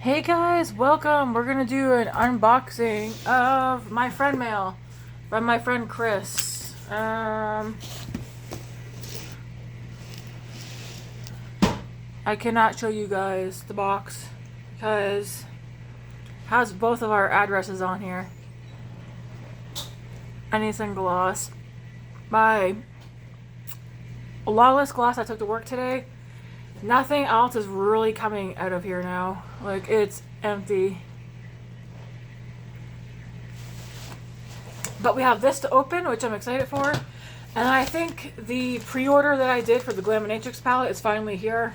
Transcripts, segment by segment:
Hey guys, welcome. We're gonna do an unboxing of my friend mail from my friend Chris. I cannot show you guys the box because it has both of our addresses on here. Anything gloss. My lawless gloss I took to work today. Nothing else is really coming out of here now. Like, it's empty. But we have this to open, which I'm excited for. And I think the pre-order that I did for the Glaminatrix palette is finally here.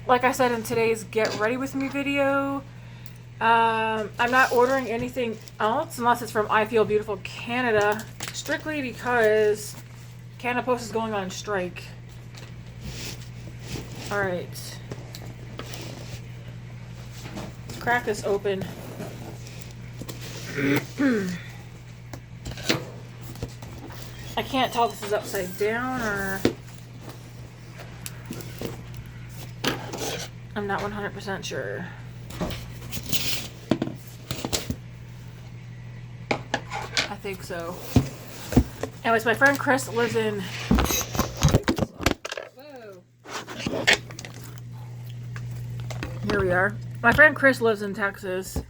Like I said in today's Get Ready With Me video, I'm not ordering anything else unless it's from I Feel Beautiful Canada, strictly because Canada Post is going on strike. Alright. Let's crack this open. I can't tell if this is upside down or... I'm not 100% sure. I think so. Anyways, my friend Chris lives in... Whoa. Here we are. My friend Chris lives in Texas.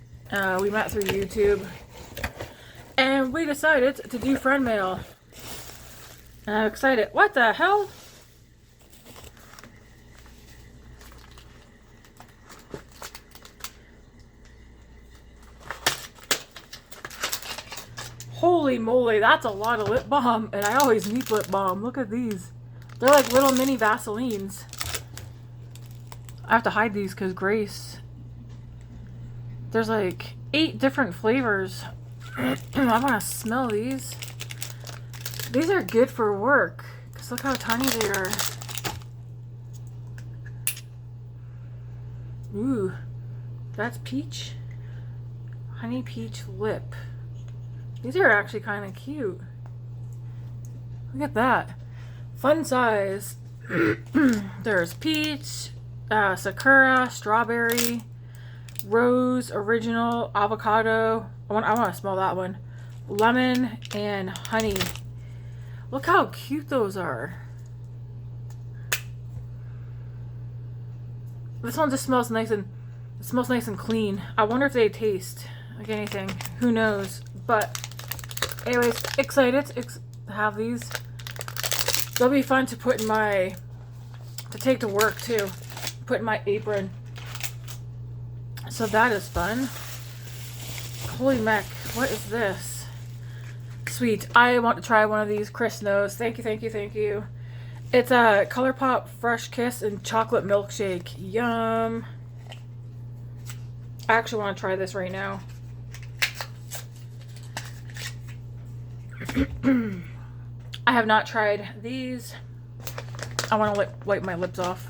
We met through YouTube. And we decided to do friend mail. And I'm excited. What the hell? Holy moly, that's a lot of lip balm. And I always need lip balm. Look at these. They're like little mini Vaselines. I have to hide these because Grace... There's like 8 different flavors. I want to smell these. These are good for work. Because look how tiny they are. Ooh. That's peach. Honey peach lip. These are actually kind of cute. Look at that. Fun size. There's peach, sakura, strawberry, rose, original, avocado. I want to smell that one. Lemon and honey. Look how cute those are. This one just smells nice and clean. I wonder if they taste like anything. Who knows? But anyways, excited to have these. They'll be fun to put in to take to work too. Put in my apron. So that is fun. Holy Mac, what is this? Sweet. I want to try one of these. Chris knows. Thank you, thank you, thank you. It's a ColourPop Fresh Kiss and Chocolate Milkshake. Yum. I actually want to try this right now. I have not tried these. I want to wipe my lips off.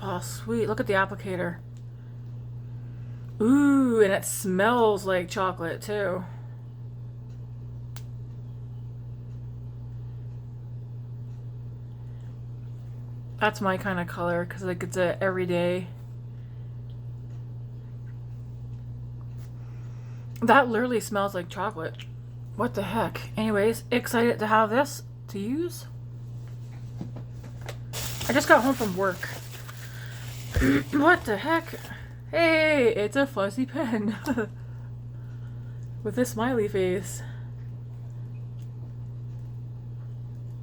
Oh, sweet. Look at the applicator. Ooh, and it smells like chocolate, too. That's my kind of color, because like it's a everyday. That literally smells like chocolate. What the heck? Anyways, excited to have this to use. I just got home from work. What the heck? Hey, it's a fuzzy pen. With a smiley face.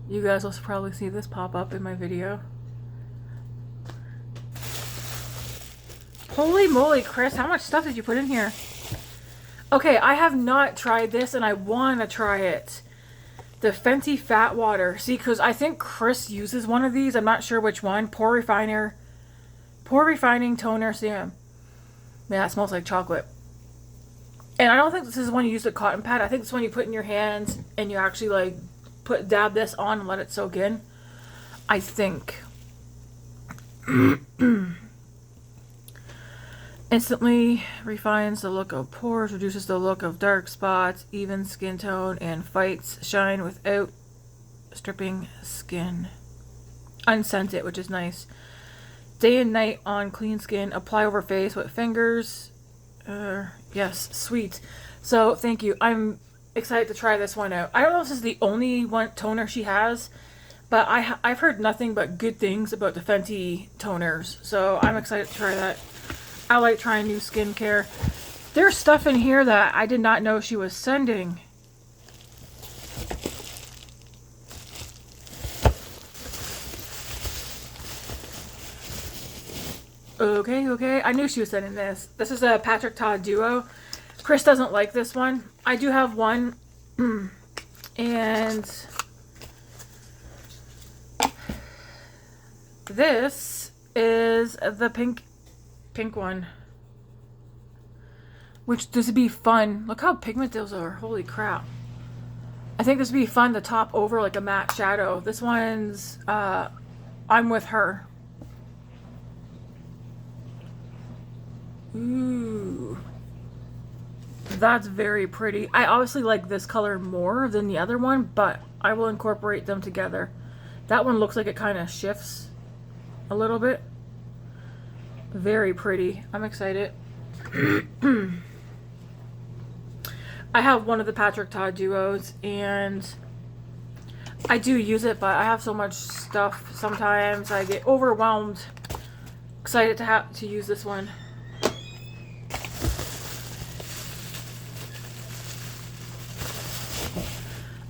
You guys will probably see this pop up in my video. Holy moly, Chris, how much stuff did you put in here? Okay, I have not tried this and I want to try it. The Fenty Fat Water. See, because I think Chris uses one of these. I'm not sure which one. Pore Refining Toner Serum. Man, that smells like chocolate. And I don't think this is one you use a cotton pad. I think it's one you put in your hands and you actually like dab this on and let it soak in. I think. Instantly refines the look of pores, reduces the look of dark spots, even skin tone, and fights shine without stripping skin. Unscented, which is nice. Day and night on clean skin. Apply over face with fingers. Yes, sweet. So, thank you. I'm excited to try this one out. I don't know if this is the only one toner she has, but I've heard nothing but good things about the Fenty toners. So, I'm excited to try that. I like trying new skincare. There's stuff in here that I did not know she was sending. Okay. I knew she was sending this. This is a Patrick Ta Duo. Chris doesn't like this one. I do have one. And this is the pink one. Which, this would be fun. Look how pigmented those are. Holy crap. I think this would be fun to top over like a matte shadow. This one's, I'm with her. Ooh. That's very pretty. I obviously like this color more than the other one, but I will incorporate them together. That one looks like it kind of shifts a little bit. Very pretty. I'm excited. I have one of the Patrick Ta Duos, and I do use it, but I have so much stuff. Sometimes I get overwhelmed. Excited to use this one.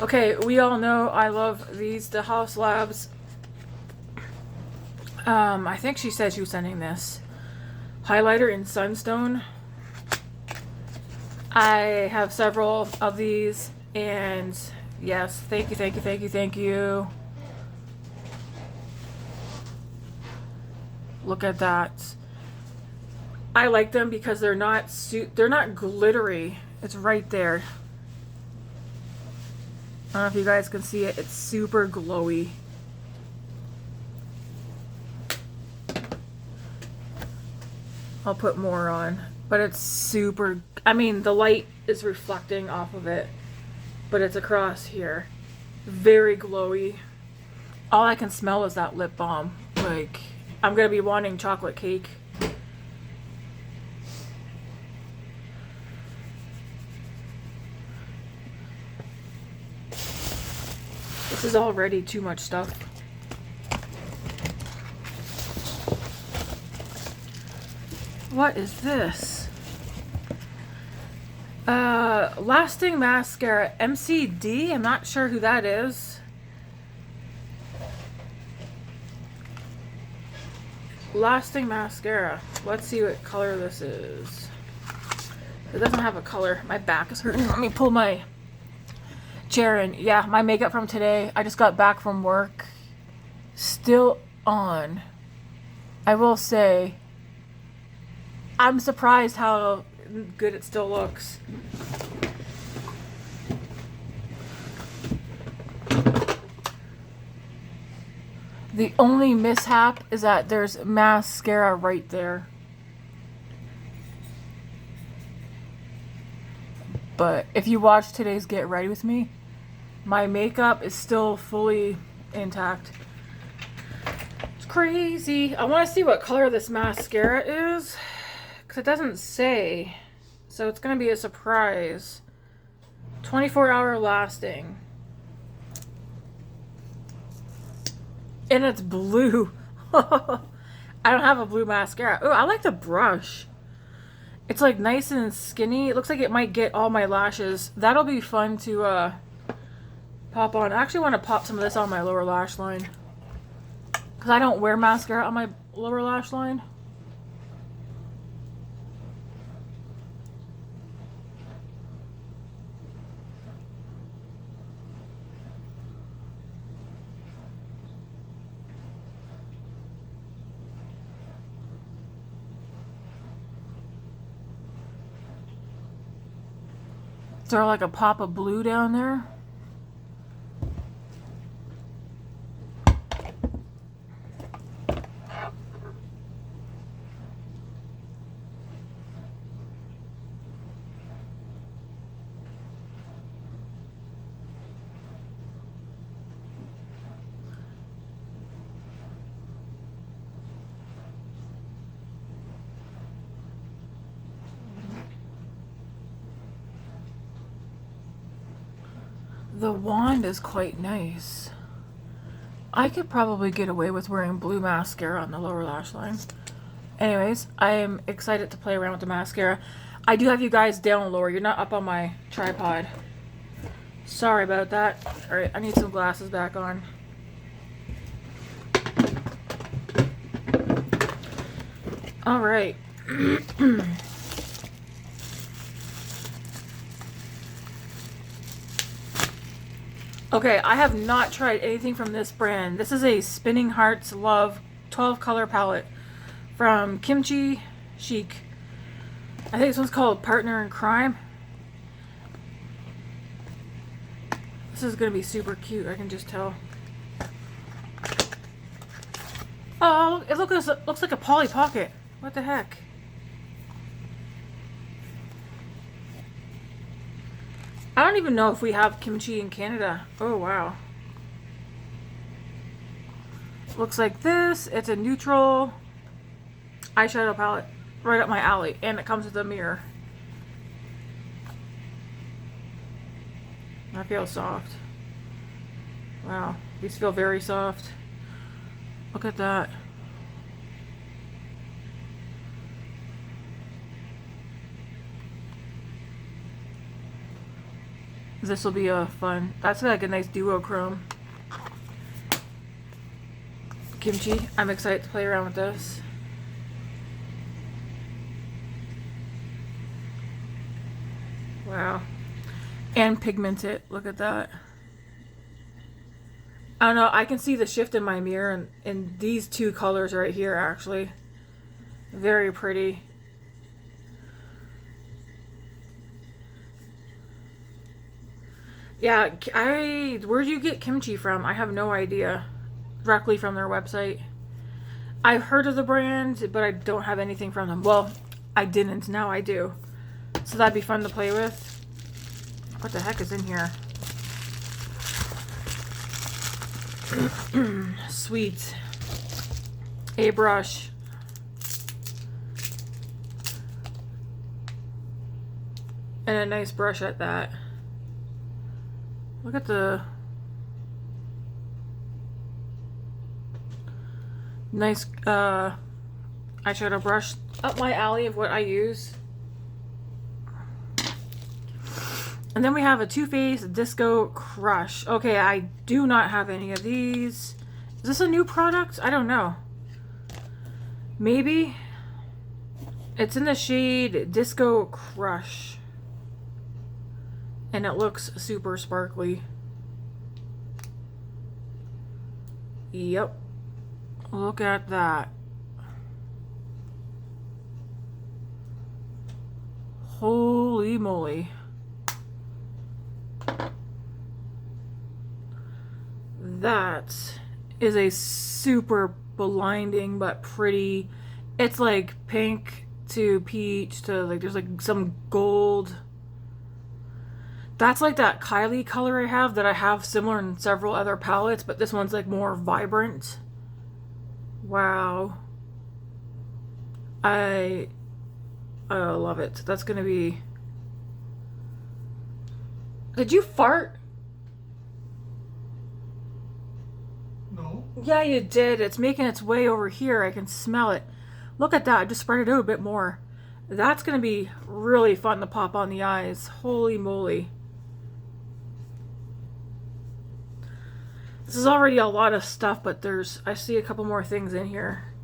Okay, we all know I love these, the House Labs. I think she said she was sending this highlighter in Sunstone. I have several of these, and yes, thank you. Look at that. I like them because they're not glittery. It's right there. I don't know if you guys can see it. It's super glowy. I'll put more on. But it's super... I mean, the light is reflecting off of it. But it's across here. Very glowy. All I can smell is that lip balm. Like, I'm going to be wanting chocolate cake. This is already too much stuff. What is this? Lasting Mascara MCD. I'm not sure who that is. Lasting Mascara. Let's see what color this is. It doesn't have a color. My back is hurting. Let me pull my chair in. Yeah, my makeup from today. I just got back from work. Still on. I will say, I'm surprised how good it still looks. The only mishap is that there's mascara right there. But if you watch today's Get Ready With Me, my makeup is still fully intact. It's crazy. I want to see what color this mascara is, because it doesn't say. So it's going to be a surprise. 24-hour lasting. And it's blue. I don't have a blue mascara. Oh, I like the brush. It's like nice and skinny. It looks like it might get all my lashes. That'll be fun to pop on. I actually want to pop some of this on my lower lash line, because I don't wear mascara on my lower lash line. Is there like a pop of blue down there? The wand is quite nice. I could probably get away with wearing blue mascara on the lower lash line. Anyways, I am excited to play around with the mascara. I do have you guys down lower. You're not up on my tripod. Sorry about that. Alright, I need some glasses back on. Alright. Okay, I have not tried anything from this brand. This is a Spinning Hearts Love 12 color palette from Kimchi Chic. I think this one's called Partner in Crime. This is going to be super cute, I can just tell. Oh, it looks like a Polly Pocket. What the heck? I don't even know if we have kimchi in Canada. Oh, wow. Looks like this. It's a neutral eyeshadow palette. Right up my alley. And it comes with a mirror. I feel soft. Wow. These feel very soft. Look at that. This will be a fun. That's like a nice duochrome. Kimchi. I'm excited to play around with this. Wow. And pigment it. Look at that. I don't know. I can see the shift in my mirror in these two colors right here, actually. Very pretty. Yeah, where do you get kimchi from? I have no idea. Directly from their website. I've heard of the brand, but I don't have anything from them. Well, I didn't. Now I do. So that'd be fun to play with. What the heck is in here? Sweet. A brush. And a nice brush at that. Look at the nice eyeshadow brush up my alley of what I use. And then we have a Too Faced Disco Crush. Okay, I do not have any of these. Is this a new product? I don't know. Maybe. It's in the shade Disco Crush. And it looks super sparkly. Yep. Look at that. Holy moly. That is a super blinding but pretty. It's like pink to peach to like there's like some gold. That's like that Kylie color I have similar in several other palettes, but this one's like more vibrant. Wow. I love it. That's gonna be... Did you fart? No. Yeah, you did. It's making its way over here. I can smell it. Look at that. I just spread it out a bit more. That's gonna be really fun to pop on the eyes. Holy moly. This is already a lot of stuff, but I see a couple more things in here.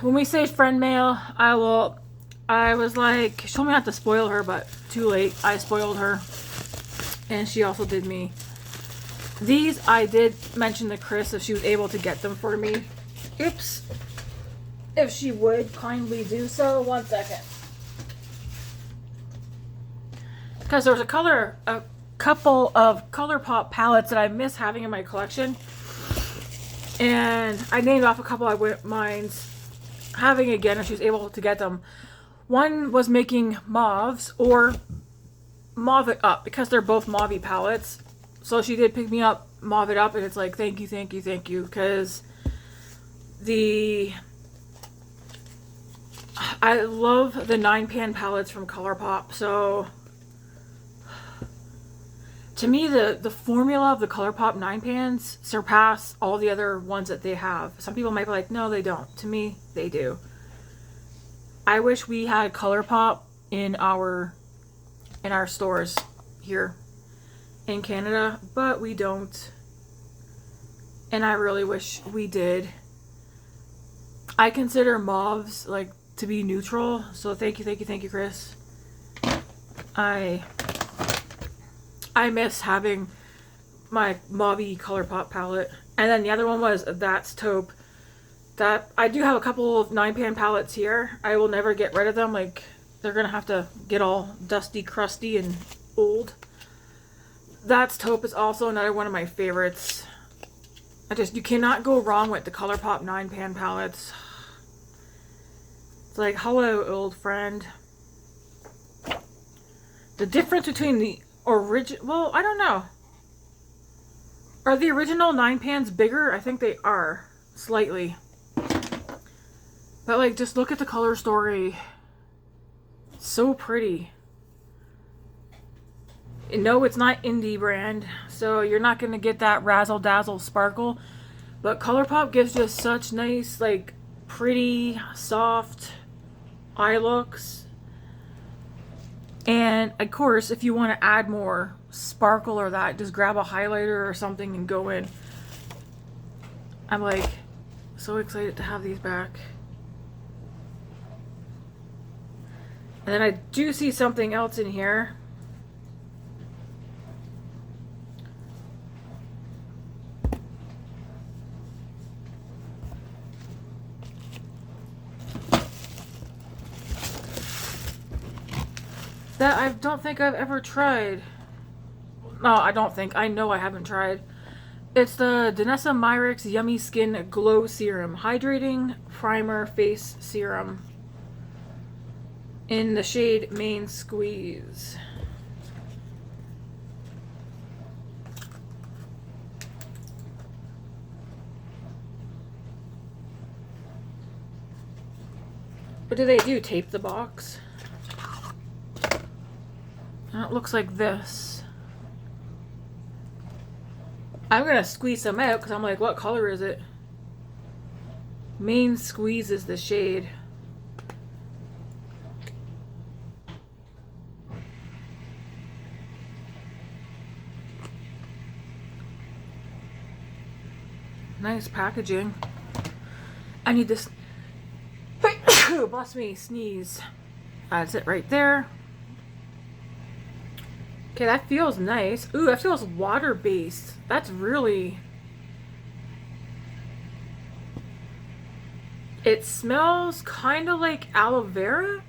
When we say friend mail, I was like, she told me not to spoil her, but too late. I spoiled her. And she also did me. These, I did mention to Chris if she was able to get them for me. Oops. If she would kindly do so. 1 second. Because there was a couple of ColourPop palettes that I miss having in my collection, and I named off a couple I wouldn't mind having again if she was able to get them. One was making mauves or mauve it up because they're both mauve palettes, so she did pick me up mauve it up, and it's like thank you because I love the 9-pan palettes from ColourPop. So To me, the formula of the ColourPop 9 pans surpass all the other ones that they have. Some people might be like, no, they don't. To me, they do. I wish we had ColourPop in our stores here in Canada, but we don't. And I really wish we did. I consider mauves like to be neutral, so thank you, Chris. I miss having my mauvey ColourPop palette. And then the other one was That's Taupe. That I do have a couple of 9-pan palettes here. I will never get rid of them. Like, they're gonna have to get all dusty, crusty, and old. That's Taupe is also another one of my favorites. You cannot go wrong with the ColourPop 9-pan palettes. It's like, hello, old friend. The difference between the original, well, I don't know. Are the original 9 pans bigger? I think they are, slightly. But like, just look at the color story. So pretty. And no, it's not indie brand, so you're not gonna get that razzle dazzle sparkle. But ColourPop gives you such nice, like, pretty, soft eye looks. And of course, if you want to add more sparkle or that, just grab a highlighter or something and go in. I'm like so excited to have these back. And then I do see something else in here. That I don't think I've ever tried. No, I don't think. I know I haven't tried. It's the Danessa Myricks Yummy Skin Glow Serum. Hydrating Primer Face Serum. In the shade Main Squeeze. What do they do? Tape the box? And it looks like this. I'm gonna squeeze some out because I'm like, what color is it? Main Squeeze is the shade. Nice packaging. I need this. Bless me, sneeze. That's it right there. Okay, that feels nice. Ooh, that feels water-based. That's really... It smells kind of like aloe vera?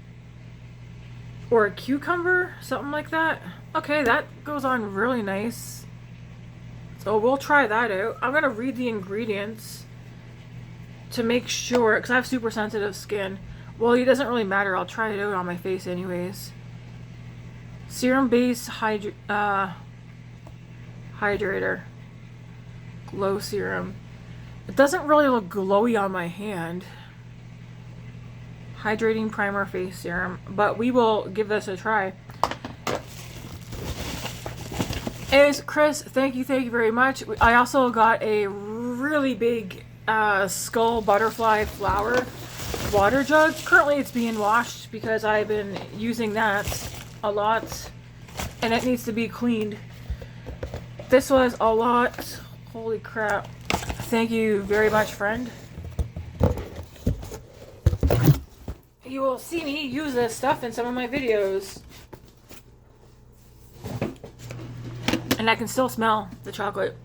Or a cucumber? Something like that. Okay, that goes on really nice. So we'll try that out. I'm going to read the ingredients to make sure, because I have super sensitive skin. Well, it doesn't really matter. I'll try it out on my face anyways. Serum base hydrator. Glow serum. It doesn't really look glowy on my hand. Hydrating primer face serum. But we will give this a try. Anyways, Chris, thank you very much. I also got a really big skull butterfly flower water jug. Currently it's being washed because I've been using that a lot and it needs to be cleaned. This was a lot. Holy crap. Thank you very much, friend. You will see me use this stuff in some of my videos. And I can still smell the chocolate.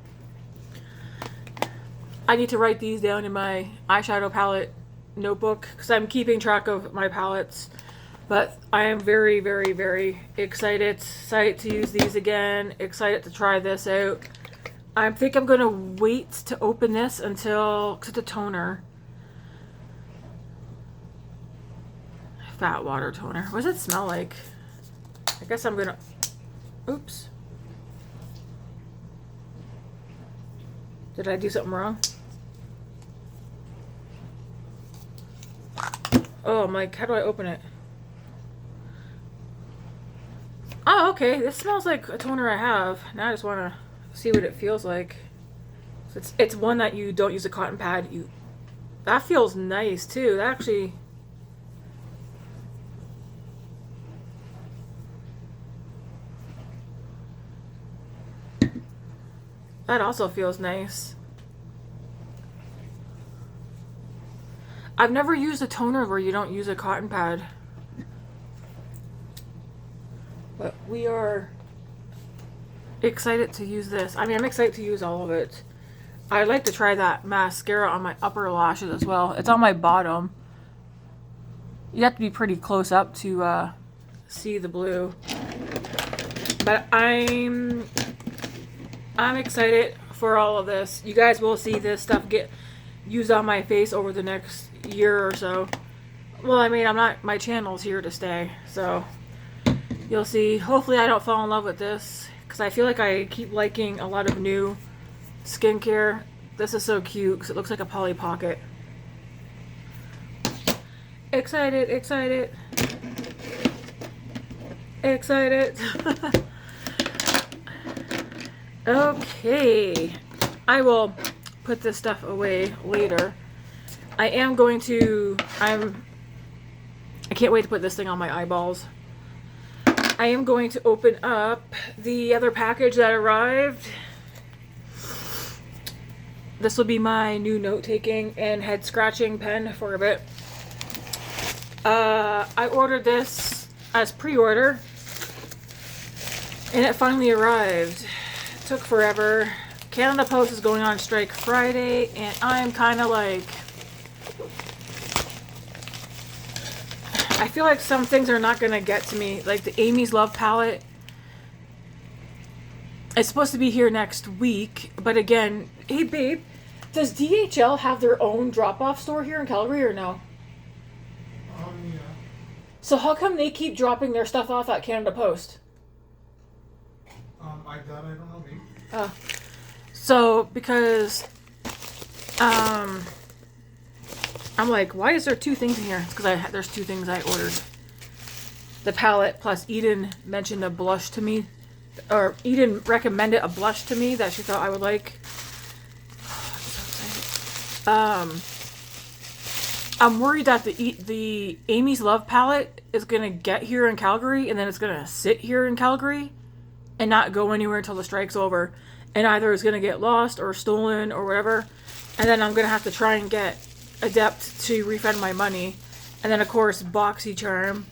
I need to write these down in my eyeshadow palette notebook because I'm keeping track of my palettes. But I am very excited to use these again. Excited to try this out. I think I'm going to wait to open this until... Because it's a toner. Fat water toner. What does it smell like? I guess I'm going to... Oops. Did I do something wrong? Oh, I'm like, how do I open it? Oh, okay. This smells like a toner I have. Now I just want to see what it feels like. So it's one that you don't use a cotton pad. That feels nice too. That actually. That also feels nice. I've never used a toner where you don't use a cotton pad. But we are excited to use this. I mean, I'm excited to use all of it. I'd like to try that mascara on my upper lashes as well. It's on my bottom. You have to be pretty close up to see the blue. But I'm excited for all of this. You guys will see this stuff get used on my face over the next year or so. Well, I mean, my channel's here to stay, so you'll see. Hopefully I don't fall in love with this, because I feel like I keep liking a lot of new skincare. This is so cute because it looks like a Polly Pocket. Excited, excited, excited. Okay, I will put this stuff away later. I can't wait to put this thing on my eyeballs. I am going to open up the other package that arrived. This will be my new note-taking and head scratching pen for a bit. I ordered this as pre-order, and it finally arrived. It took forever. Canada Post is going on strike Friday, and I'm kind of like, I feel like some things are not going to get to me. Like the Amy's Love palette. It's supposed to be here next week, but again, hey babe, does DHL have their own drop-off store here in Calgary or no? Yeah. So how come they keep dropping their stuff off at Canada Post? I don't know, babe. So because I'm like, why is there two things in here? It's because there's two things I ordered. The palette plus Eden mentioned a blush to me, or Eden recommended a blush to me that she thought I would like. I'm so excited. I'm worried that the Amy's Love palette is gonna get here in Calgary and then it's gonna sit here in Calgary and not go anywhere until the strike's over, and either it's gonna get lost or stolen or whatever, and then I'm gonna have to try and get Adept to refund my money, and then of course BoxyCharm.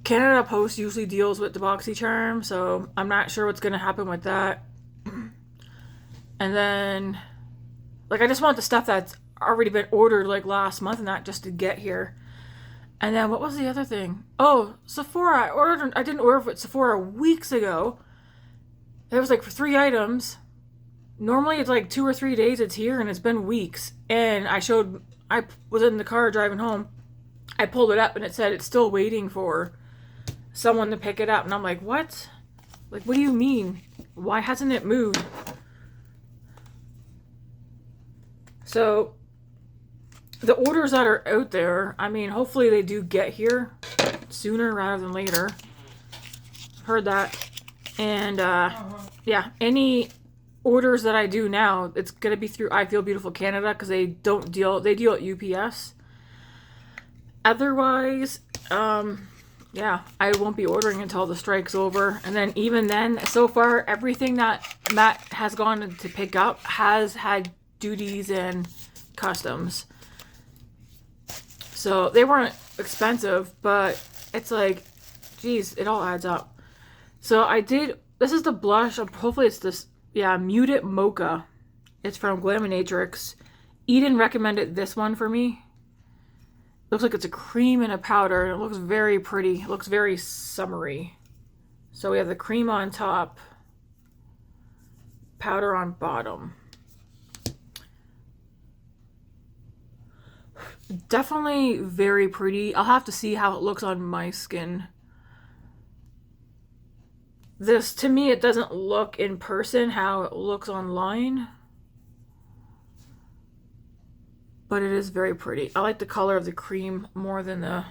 Canada Post usually deals with the BoxyCharm, so I'm not sure what's gonna happen with that. And then, like, I just want the stuff that's already been ordered like last month, not just to get here. And then what was the other thing? Oh, Sephora. I didn't order at Sephora weeks ago. It was like for 3 items. Normally it's like 2 or 3 days it's here, and it's been weeks. And I was in the car driving home. I pulled it up and it said it's still waiting for someone to pick it up. And I'm like, what? Like, what do you mean? Why hasn't it moved? So the orders that are out there, I mean, hopefully they do get here sooner rather than later. Heard that. And yeah, any orders that I do now, it's going to be through I Feel Beautiful Canada, because they deal at UPS. Otherwise, yeah, I won't be ordering until the strike's over. And then even then, so far, everything that Matt has gone to pick up has had duties and customs. So they weren't expensive, but it's like, geez, it all adds up. So this is the blush. Hopefully it's this, yeah, Muted Mocha. It's from Glaminatrix. Eden recommended this one for me. Looks like it's a cream and a powder, and it looks very pretty. It looks very summery. So we have the cream on top, powder on bottom. Definitely very pretty. I'll have to see how it looks on my skin. This, to me, it doesn't look in person how it looks online. But it is very pretty. I like the color of the cream more than the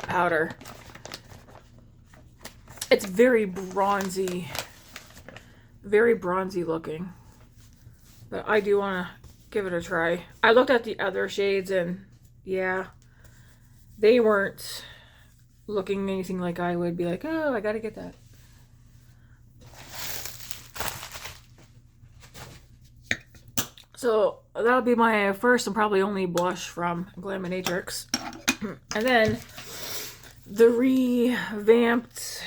powder. It's very bronzy looking. But I do want to give it a try. I looked at the other shades and yeah, they weren't looking anything like I would be like, oh, I gotta get that. So that'll be my first and probably only blush from Glaminatrix. And then the revamped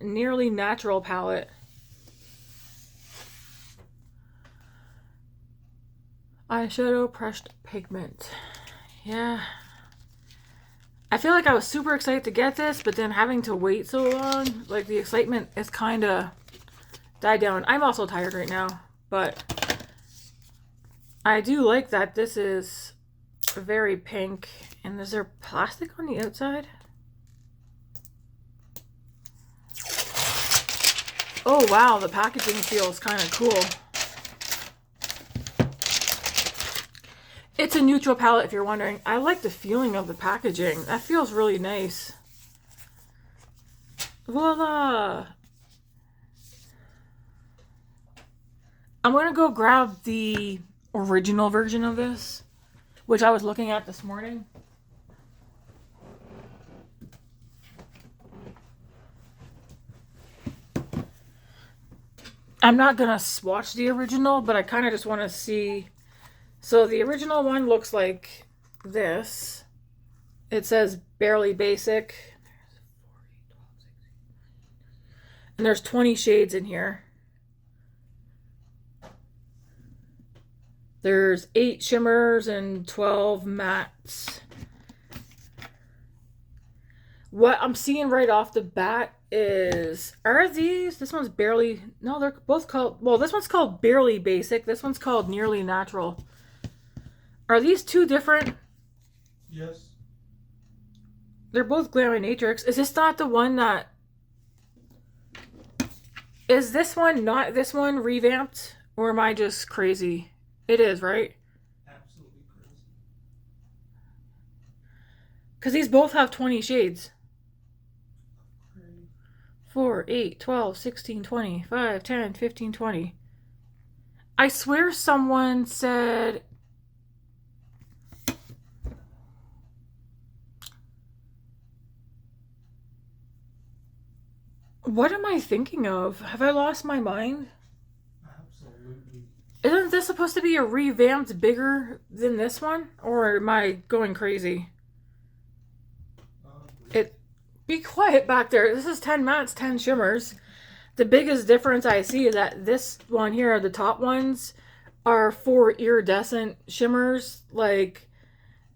Nearly Natural palette. Eyeshadow Pressed Pigment. Yeah. I feel like I was super excited to get this, but then having to wait so long, like the excitement is kind of died down. I'm also tired right now, but I do like that this is very pink. And is there plastic on the outside? Oh wow, the packaging feels kind of cool. It's a neutral palette if you're wondering. I like the feeling of the packaging. That feels really nice. Voila! I'm going to go grab the original version of this, which I was looking at this morning. I'm not going to swatch the original, but I kind of just want to see. So the original one looks like this. It says Barely Basic. And there's 20 shades in here. There's 8 shimmers and 12 mattes. What I'm seeing right off the bat is, are these, this one's barely, no, they're both called, well, this one's called Barely Basic. This one's called Nearly Natural. Are these two different? Yes. They're both Glaminatrix. Is this not the one that, is this one not this one revamped? Or am I just crazy? It is, right? Absolutely crazy. Because these both have 20 shades. 4, 8, 12, 16, 20, 5, 10, 15, 20. I swear someone said... What am I thinking of? Have I lost my mind? Absolutely. Isn't this supposed to be a revamped bigger than this one? Or am I going crazy? Be quiet back there. This is 10 mattes, 10 shimmers. The biggest difference I see is that this one here, the top ones, are 4 iridescent shimmers. Like,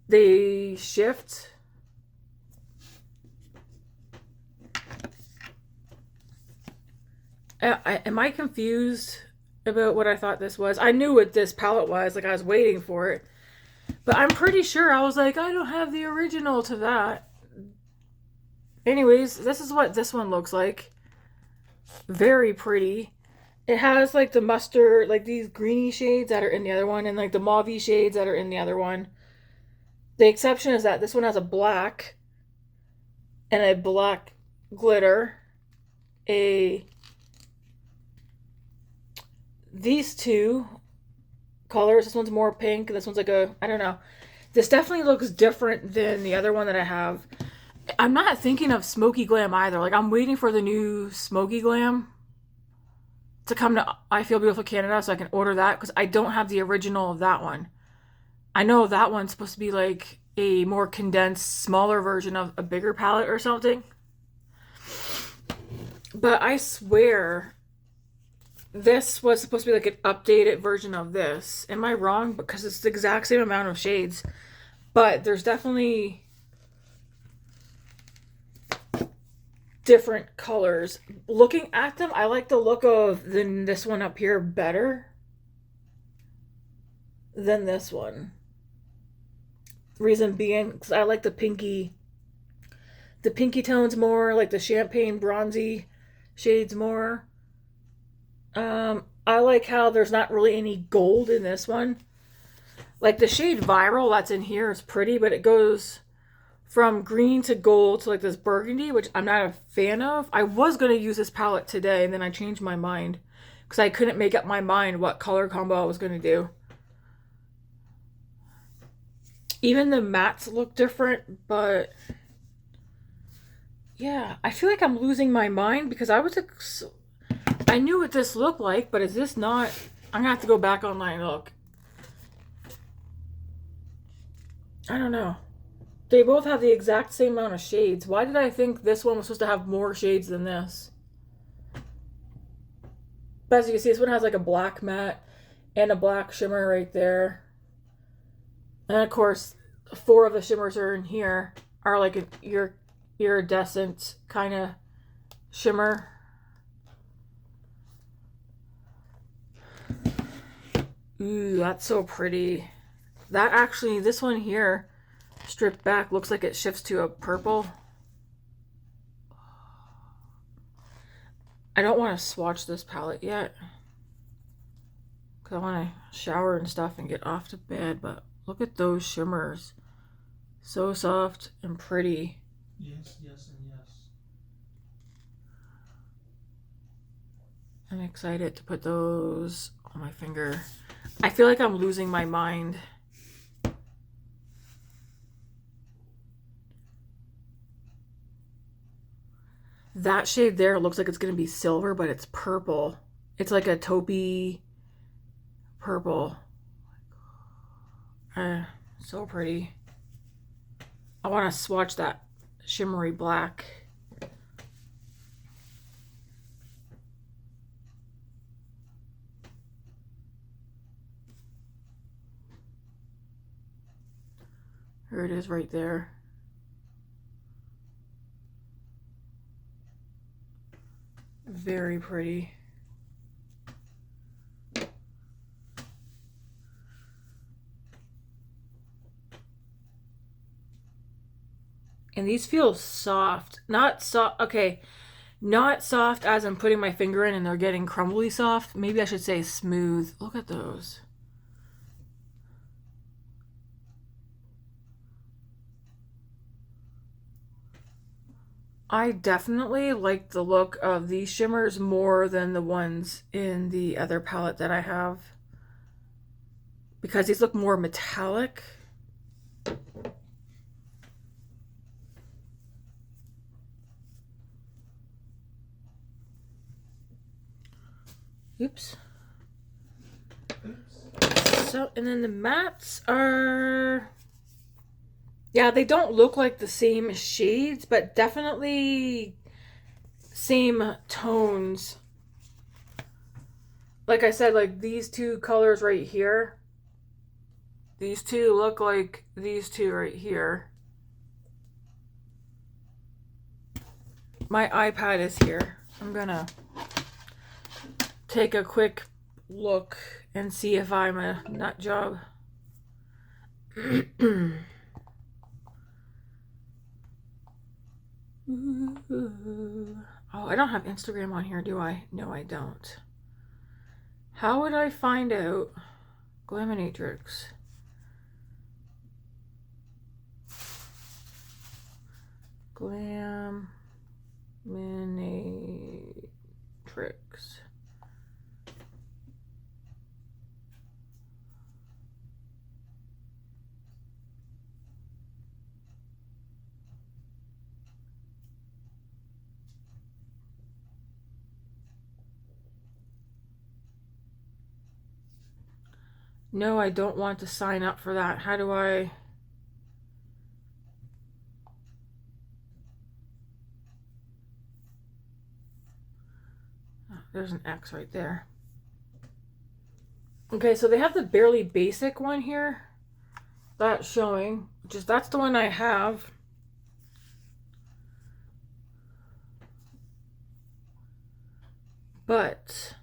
they shift. Am I confused about what I thought this was? I knew what this palette was. Like, I was waiting for it. But I'm pretty sure I was like, I don't have the original to that. Anyways, this is what this one looks like. Very pretty. It has like the mustard, like these greeny shades that are in the other one, and like the mauve shades that are in the other one. The exception is that this one has a black and a black glitter. These two colors, this one's more pink, and this one's like a, I don't know. This definitely looks different than the other one that I have. I'm not thinking of Smoky Glam either. Like, I'm waiting for the new Smoky Glam to come to I Feel Beautiful Canada so I can order that, because I don't have the original of that one. I know that one's supposed to be like a more condensed, smaller version of a bigger palette or something. But I swear this was supposed to be like an updated version of this. Am I wrong? Because it's the exact same amount of shades. But there's definitely different colors. Looking at them, I like the look of this one up here better than this one. Reason being, because I like the pinky tones more, like the champagne bronzy shades more. I like how there's not really any gold in this one. Like the shade Viral that's in here is pretty, but it goes from green to gold to like this burgundy, which I'm not a fan of. I was going to use this palette today, and then I changed my mind because I couldn't make up my mind what color combo I was going to do. Even the mattes look different, but yeah, I feel like I'm losing my mind because I knew what this looked like, but is this not? I'm gonna have to go back online and look. I don't know. They both have the exact same amount of shades. Why did I think this one was supposed to have more shades than this? But as you can see, this one has like a black matte and a black shimmer right there. And of course, 4 of the shimmers are in here are like an iridescent kind of shimmer. Ooh, that's so pretty. That actually, this one here, stripped back, looks like it shifts to a purple. I don't want to swatch this palette yet, because I want to shower and stuff and get off to bed, but look at those shimmers. So soft and pretty. Yes, yes, and yes. I'm excited to put those on my finger. I feel like I'm losing my mind. That shade there looks like it's going to be silver, but it's purple. It's like a taupey purple. So pretty. I want to swatch that shimmery black. Here it is right there. Very pretty. And these feel soft. Not soft. Okay. Not soft as I'm putting my finger in and they're getting crumbly soft. Maybe I should say smooth. Look at those. I definitely like the look of these shimmers more than the ones in the other palette that I have, because these look more metallic. Oops. So, and then the mattes are, yeah, they don't look like the same shades, but definitely same tones. Like I said, like these 2 colors right here. These 2 look like these 2 right here. My iPad is here. I'm gonna take a quick look and see if I'm a nut job. Oh, I don't have Instagram on here, do I? No, I don't. How would I find out? Glaminatrix. Glaminatrix. No, I don't want to sign up for that. How do I? Oh, there's an X right there. Okay, so they have the Barely Basic one here. That's showing. That's the one I have. But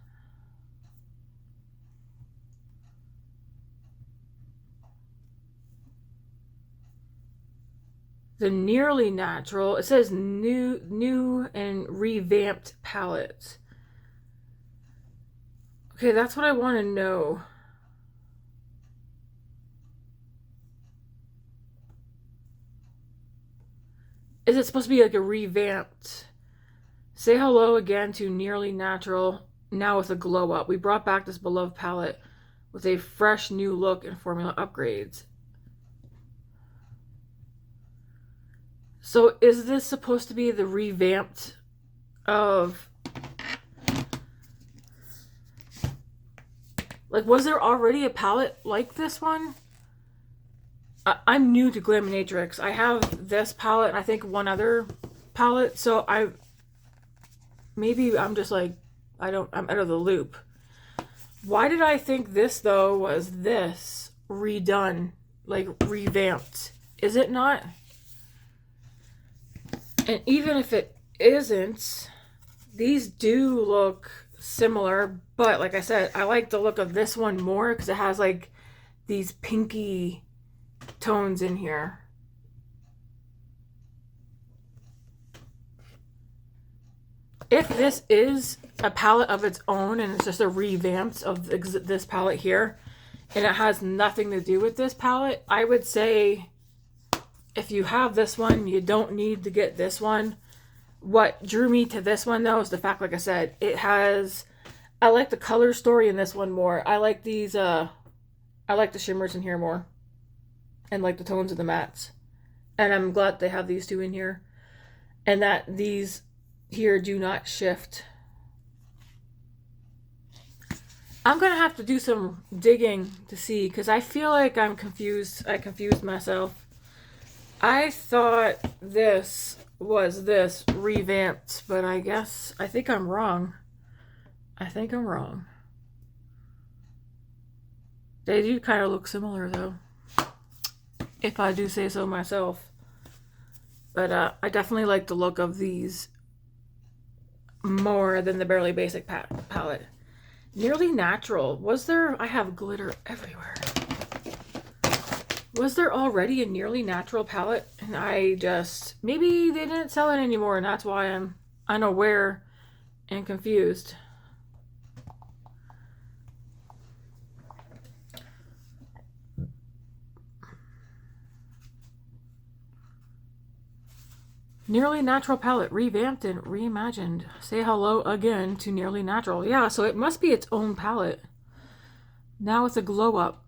the Nearly Natural, it says new and revamped palette. Okay, that's what I want to know. Is it supposed to be like a revamped? Say hello again to Nearly Natural, now with a glow up. We brought back this beloved palette with a fresh new look and formula upgrades. So is this supposed to be the revamped of... Like, was there already a palette like this one? I'm new to Glaminatrix. I have this palette and I think one other palette, so maybe I'm just like, I'm out of the loop. Why did I think this, though, was this redone, like revamped? Is it not? And even if it isn't, these do look similar, but like I said, I like the look of this one more because it has like these pinky tones in here. If this is a palette of its own and it's just a revamped of this palette here, and it has nothing to do with this palette, I would say if you have this one, you don't need to get this one. What drew me to this one, though, is the fact, like I said, it has... I like the color story in this one more. I like these, I like the shimmers in here more. And like the tones of the mattes. And I'm glad they have these two in here. And that these here do not shift. I'm going to have to do some digging to see, because I feel like I'm confused. I confused myself. I thought this was this revamped, but I think I'm wrong. I think I'm wrong. They do kind of look similar, though, if I do say so myself. But I definitely like the look of these more than the Barely Basic palette. Nearly Natural. Was there... I have glitter everywhere. Was there already a Nearly Natural palette? And I just... Maybe they didn't sell it anymore, and that's why I'm unaware and confused. Nearly Natural palette, revamped and reimagined. Say hello again to Nearly Natural. Yeah, so it must be its own palette. Now it's a glow up.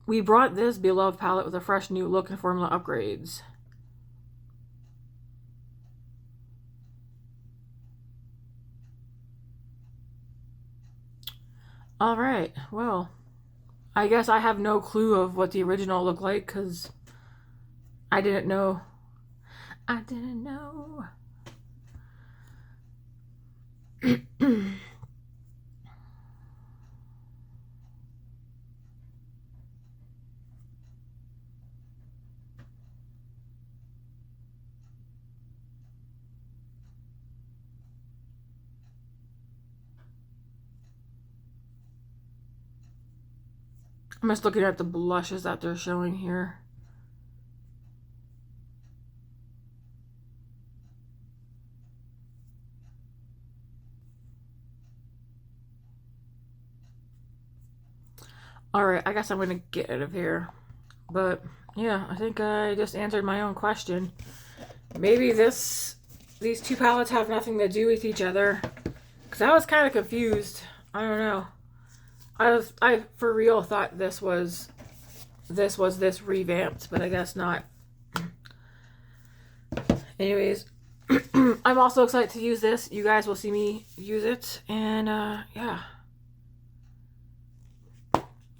We brought this beloved palette with a fresh new look and formula upgrades. Alright, well, I guess I have no clue of what the original looked like because I didn't know. I didn't know. I'm just looking at the blushes that they're showing here. Alright, I guess I'm going to get out of here. But, yeah, I think I just answered my own question. Maybe these two palettes have nothing to do with each other. Because I was kind of confused. I don't know. I for real thought this was this revamped, but I guess not. Anyways, I'm also excited to use this. You guys will see me use it, and yeah.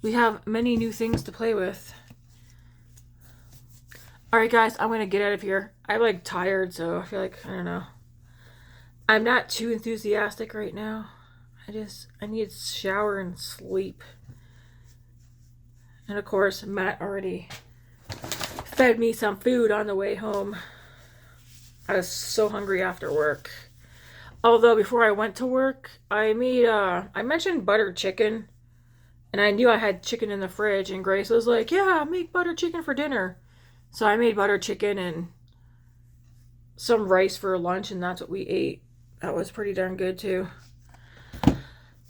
We have many new things to play with. Alright guys, I'm gonna get out of here. I'm like tired, so I feel like, I don't know. I'm not too enthusiastic right now. I need to shower and sleep. And of course, Matt already fed me some food on the way home. I was so hungry after work. Although before I went to work, I mentioned butter chicken. And I knew I had chicken in the fridge, and Grace was like, yeah, make butter chicken for dinner. So I made butter chicken and some rice for lunch, and that's what we ate. That was pretty darn good too.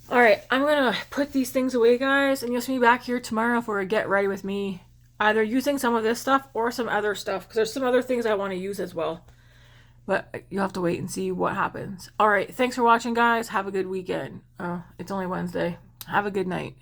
Alright, I'm going to put these things away, guys, and you'll see me back here tomorrow for a get ready with me. Either using some of this stuff or some other stuff, because there's some other things I want to use as well. But you'll have to wait and see what happens. All right. Thanks for watching, guys. Have a good weekend. Oh, it's only Wednesday. Have a good night.